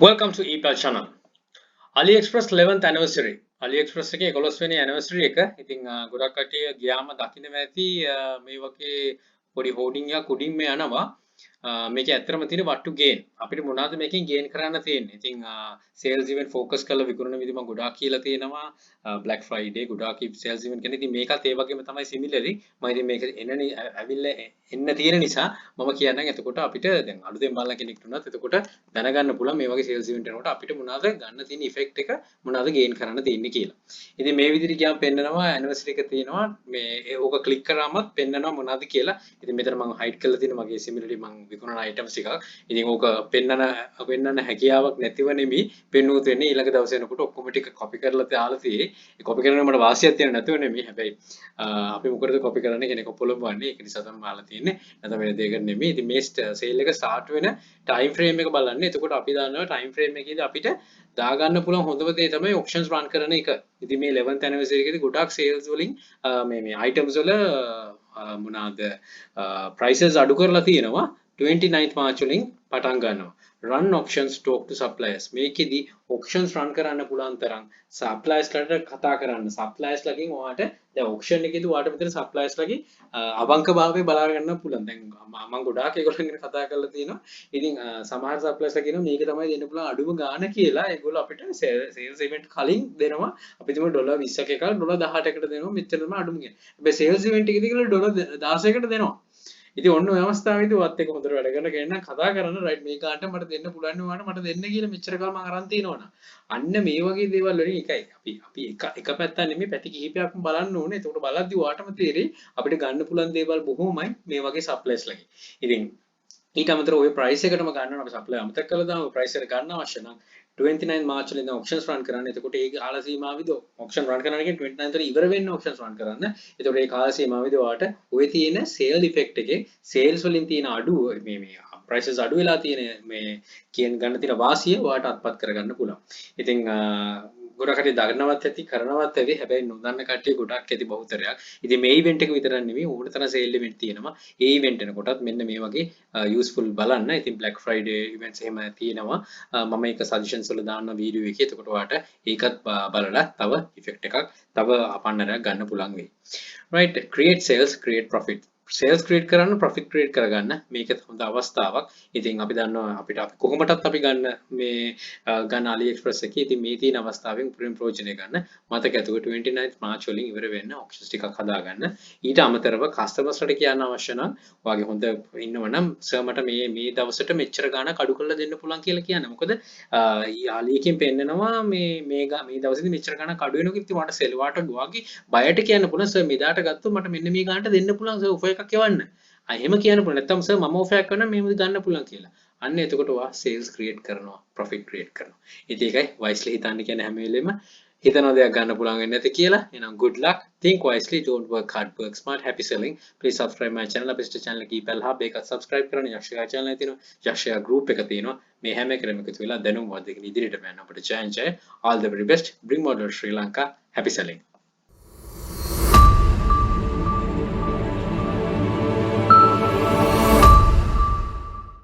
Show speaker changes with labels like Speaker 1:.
Speaker 1: Welcome to EPL channel. AliExpress 11th anniversary. AliExpress එකේ 11 වෙනි anniversary එක. ඉතින් ගොඩක් කට්ටිය ගියාම දකින්න ඇති මේ වගේ පොඩි hoarding එකක් උඩින් මේ යනවා. මේකේ ඇත්තටම තියෙන what to gain. අපිට මොනවද මේකෙන් gain කරන්න තියෙන්නේ? ඉතින් sales event focus කරලා විකුණන විදිහ මම ගොඩාක් කියලා තියෙනවා. Black Friday ගොඩාක් sales event කියන්නේ ඉතින් මේකත් ඒ වගේම තමයි similarly. මම ඉතින් මේක ඇවිල්ලා එන්න තියෙන නිසා මම කියන්නම් එතකොට අපිට දැන් අලුතෙන් බලන කෙනෙක්ට උනත් එතකොට දැනගන්න පුළුවන් මේ වගේ sales event එකකට අපිට මොනවද ගන්න තියෙන effect එක මොනවද gain කරන්න තියෙන්නේ කියලා. ඉතින් මේ විදිහට ගියාම පෙන්නනවා anniversary එක තියෙනවා මේ ඕක click කරාමත් පෙන්නනවා මොනවද කියලා. ඉතින් මෙතන මම hide කරලා තියෙනවා මගේ similarly මම විකුණන items එකක්. ඉතින් ඕක පෙන්නන හැකියාවක් නැතිව නෙමෙයි පෙන්නුවත් වෙන්නේ ඊළඟ දවසේ එනකොට ඔක්කොම ටික copy කරලා දාලා තියෙයි. ඒ copy කරන මට වාසියක් තියෙන නැතුව නෙමෙයි. හැබැයි අපි මොකටද copy කරන්නේ කෙනෙක් පොළඹවන්නේ. ඒක නිසා තමයි මාලා තියෙන්නේ. නැත්නම් වෙන දෙයකට නෙමෙයි. ඉතින් මේ sale එක start වෙන time frame එක බලන්න. එතකොට අපි දන්නවා time frame එකේදී අපිට දාගන්න පුළුවන් හොඳම දේ තමයි auctions run කරන එක. ඉතින් මේ 11th anniversary එකේදී ගොඩක් sales වලින් මේ items වල මොනවාද prices අඩු කරලා තියෙනවා. 29th March වලින් පටන් ගන්නවා. Run auctions, talk to suppliers. මේකෙදි auctions run කරන්න පුළුවන් තරම් suppliers ලට කතා කරන්න. suppliers ලගෙන් ඔයාට දැන් auction එකේදී ඔයාට මෙතන suppliers ලගේ අවංකභාවය බලා ගන්න පුළුවන්. දැන් මම ගොඩාක් ඒගොල්ලන් ගැන කතා කරලා තියෙනවා. ඉතින් සමහර suppliers ලා කියනවා මේක තමයි දෙන්න පුළුවන් අඩුම ගාණ කියලා. ඒගොල්ලෝ අපිට sales event කලින් දෙනවා. අපි තුමු ඩොලර් 20ක එකක් ඩොලර් 18කට දෙනවා. මෙච්චර තමයි අඩුම කියන්නේ. හැබැයි sales event එකේදී කියලා ඩොලර් 16කට දෙනවා. ඉතින් ඔන්න ඔය අවස්ථාවේදී ඔයත් එක්ක හොඳට වැඩ කරන කෙනෙක් කතා කරන රයිට් මේ කාට මට දෙන්න පුළුවන් වාට මට දෙන්න කියලා මෙච්චර කාල මම අරන් තිනවනම් අන්න මේ වගේ දේවල් වලින් එකයි අපි එක පැත්තක් නෙමෙයි පැති කිහිපයක්ම බලන්න ඕනේ. එතකොට බලද්දි ඔයාටම තේරෙයි අපිට ගන්න පුළුවන් දේවල් බොහොමයි මේ වගේ සප්ලයිස් ලගේ. ඉතින් ඊට අමතරව ඔය ප්‍රයිස් එකටම ගන්නවා අපි සප්ලයි අමතක කළා දාම ඔය ප්‍රයිස් එක ගන්න අවශ්‍ය නම් 29 මාර්ච් වල ඉඳන් auctions run කරන්න. එතකොට ඒ කාල සීමාවෙදී auction run කරන්න කියන්නේ 29 වල ඉවර වෙන්න auctions run කරන්න. එතකොට ඒ කාල සීමාවෙදී ඔයාලට ඔය තියෙන sale effect එකේ sales වලින් තියෙන අඩුව මේ prices අඩු වෙලා තියෙන මේ කියන ගන්න තියෙන වාසිය ඔයාලට අත්පත් කරගන්න පුළුවන්. ඉතින් ගොඩක් කට්ටිය දන්නවත් ඇති කරනවත් ඇති හැබැයි නොදන්න කට්ටිය ගොඩක් ඇති බහුතරයක්. ඉතින් මේ event එක විතරක් නෙමෙයි ඕන තරම් sale event තියෙනවා. ඒ event එනකොටත් මෙන්න මේ වගේ useful බලන්න. ඉතින් Black Friday events එහෙම තියෙනවා. මම ඒක suggestions වල දාන්න වීඩියෝ එකේ. එතකොට ඔයාලට ඒකත් බලලා තව effect එකක් තව අපන්නරයක් ගන්න පුළුවන් වෙයි. Right, create sales, create profit. sales create කරන්න profit create කරගන්න මේක හොඳ අවස්ථාවක්. ඉතින් අපි දන්නවා අපිට කොහොමදත් අපි ගන්න AliExpress එකේ ඉතින් මේ තියෙන අවස්ථාවෙන් උපරිම ප්‍රයෝජනය ගන්න. මතක ඇතුව 29th March වලින් ඉවර වෙන්න auctions ටිකක් හදාගන්න. ඊට අමතරව customers ලාට කියන්න අවශ්‍ය නම් ඔයාගේ හොඳ ඉන්නවනම් සර් මට මේ දවසට මෙච්චර ගාණක් අඩු කරලා දෙන්න පුළුවන් කියලා කියන්න. මොකද Ali එකෙන් පෙන්නනවා මේ දවසේදී මෙච්චර ගාණක් අඩු වෙනවා කිව්වොත් මට sell වාට ඔයාගේ බයට කියන්න පුළුවන් සර් මෙදාට ගත්තොත් මට මෙන්න මේ ගාණට දෙන්න පුළුවන් සර් ඔෆර් එකක් යවන්න. එහෙම කියන්න පුළුවන්. නැත්නම් සර් මම ඔෆර් එකක් කරනවා මෙහෙම ගන්න පුළුවන් කියලා. අන්න එතකොට ඔයා sales create කරනවා, profit create කරනවා. ඉතින් ඒකයි wisely හිතන්න කියන්නේ හැම වෙලෙම හිතන දෙයක් ගන්න පුළුවන් වෙන්නේ නැති කියලා. එහෙනම් good luck. Think wisely, don't work hard, work smart. Happy selling. Please subscribe my channel. අපේ channel එක EPL Hub එකත් subscribe කරන්න. යක්ෂයා channel එක තියෙනවා. යක්ෂයා group එක තියෙනවා. මේ හැම එකම එකතු වෙලා දැනුම් වර්ධකගෙන ඉදිරියට යන්න අපිට ජය ජය. All the very best. Bring model Sri Lanka. Happy selling.